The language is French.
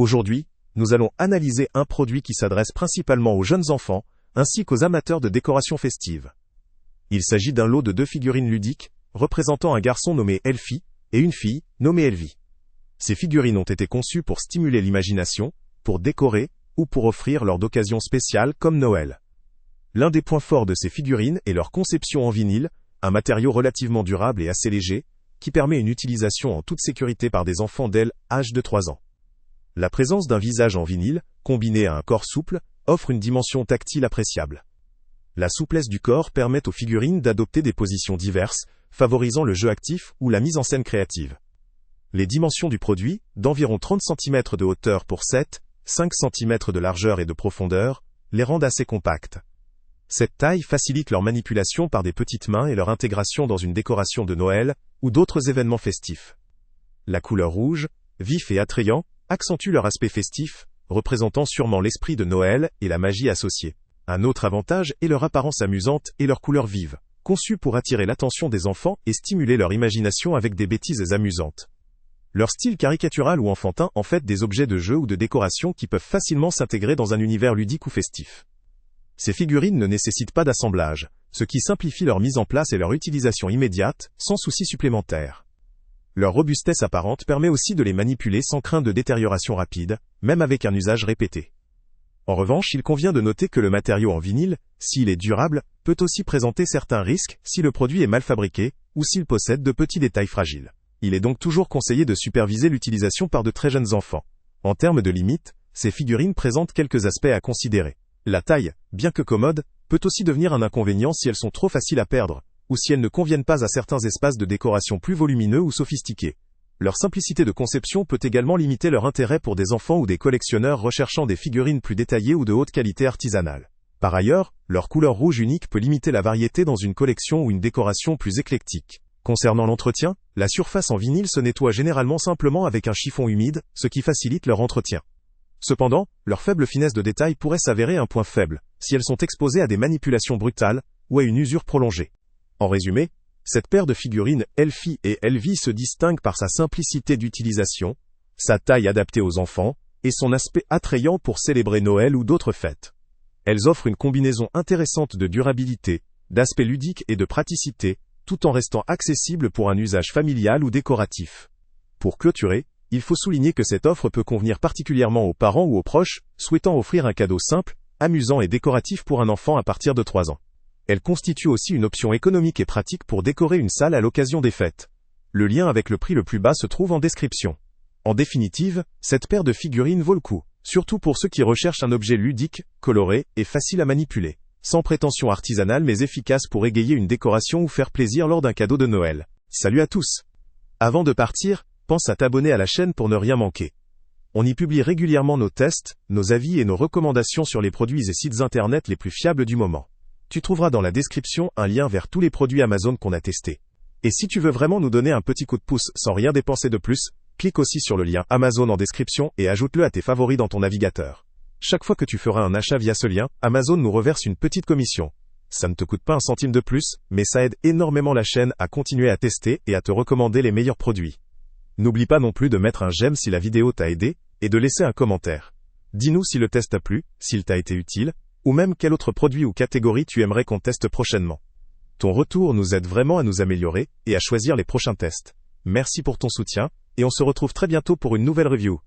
Aujourd'hui, nous allons analyser un produit qui s'adresse principalement aux jeunes enfants, ainsi qu'aux amateurs de décoration festive. Il s'agit d'un lot de 2 figurines ludiques, représentant un garçon nommé Elfie, et une fille, nommée Elvie. Ces figurines ont été conçues pour stimuler l'imagination, pour décorer, ou pour offrir lors d'occasions spéciales comme Noël. L'un des points forts de ces figurines est leur conception en vinyle, un matériau relativement durable et assez léger, qui permet une utilisation en toute sécurité par des enfants dès l'âge de 3 ans. La présence d'un visage en vinyle, combiné à un corps souple, offre une dimension tactile appréciable. La souplesse du corps permet aux figurines d'adopter des positions diverses, favorisant le jeu actif ou la mise en scène créative. Les dimensions du produit, d'environ 30 cm de hauteur pour 5 cm de largeur et de profondeur, les rendent assez compactes. Cette taille facilite leur manipulation par des petites mains et leur intégration dans une décoration de Noël ou d'autres événements festifs. La couleur rouge, vif et attrayant, accentue leur aspect festif, représentant sûrement l'esprit de Noël et la magie associée. Un autre avantage est leur apparence amusante et leur couleur vive, conçue pour attirer l'attention des enfants et stimuler leur imagination avec des bêtises amusantes. Leur style caricatural ou enfantin en fait des objets de jeu ou de décoration qui peuvent facilement s'intégrer dans un univers ludique ou festif. Ces figurines ne nécessitent pas d'assemblage, ce qui simplifie leur mise en place et leur utilisation immédiate, sans souci supplémentaire. Leur robustesse apparente permet aussi de les manipuler sans crainte de détérioration rapide, même avec un usage répété. En revanche, il convient de noter que le matériau en vinyle, s'il est durable, peut aussi présenter certains risques si le produit est mal fabriqué, ou s'il possède de petits détails fragiles. Il est donc toujours conseillé de superviser l'utilisation par de très jeunes enfants. En termes de limites, ces figurines présentent quelques aspects à considérer. La taille, bien que commode, peut aussi devenir un inconvénient si elles sont trop faciles à perdre, ou si elles ne conviennent pas à certains espaces de décoration plus volumineux ou sophistiqués. Leur simplicité de conception peut également limiter leur intérêt pour des enfants ou des collectionneurs recherchant des figurines plus détaillées ou de haute qualité artisanale. Par ailleurs, leur couleur rouge unique peut limiter la variété dans une collection ou une décoration plus éclectique. Concernant l'entretien, la surface en vinyle se nettoie généralement simplement avec un chiffon humide, ce qui facilite leur entretien. Cependant, leur faible finesse de détail pourrait s'avérer un point faible, si elles sont exposées à des manipulations brutales, ou à une usure prolongée. En résumé, cette paire de figurines Elfie et Elvie se distingue par sa simplicité d'utilisation, sa taille adaptée aux enfants, et son aspect attrayant pour célébrer Noël ou d'autres fêtes. Elles offrent une combinaison intéressante de durabilité, d'aspect ludique et de praticité, tout en restant accessibles pour un usage familial ou décoratif. Pour clôturer, il faut souligner que cette offre peut convenir particulièrement aux parents ou aux proches, souhaitant offrir un cadeau simple, amusant et décoratif pour un enfant à partir de 3 ans. Elle constitue aussi une option économique et pratique pour décorer une salle à l'occasion des fêtes. Le lien avec le prix le plus bas se trouve en description. En définitive, cette paire de figurines vaut le coup, surtout pour ceux qui recherchent un objet ludique, coloré et facile à manipuler, sans prétention artisanale mais efficace pour égayer une décoration ou faire plaisir lors d'un cadeau de Noël. Salut à tous! Avant de partir, pense à t'abonner à la chaîne pour ne rien manquer. On y publie régulièrement nos tests, nos avis et nos recommandations sur les produits et sites internet les plus fiables du moment. Tu trouveras dans la description un lien vers tous les produits Amazon qu'on a testés. Et si tu veux vraiment nous donner un petit coup de pouce sans rien dépenser de plus, clique aussi sur le lien Amazon en description et ajoute-le à tes favoris dans ton navigateur. Chaque fois que tu feras un achat via ce lien, Amazon nous reverse une petite commission. Ça ne te coûte pas un centime de plus, mais ça aide énormément la chaîne à continuer à tester et à te recommander les meilleurs produits. N'oublie pas non plus de mettre un j'aime si la vidéo t'a aidé, et de laisser un commentaire. Dis-nous si le test t'a plu, s'il t'a été utile, ou même quel autre produit ou catégorie tu aimerais qu'on teste prochainement. Ton retour nous aide vraiment à nous améliorer, et à choisir les prochains tests. Merci pour ton soutien, et on se retrouve très bientôt pour une nouvelle review.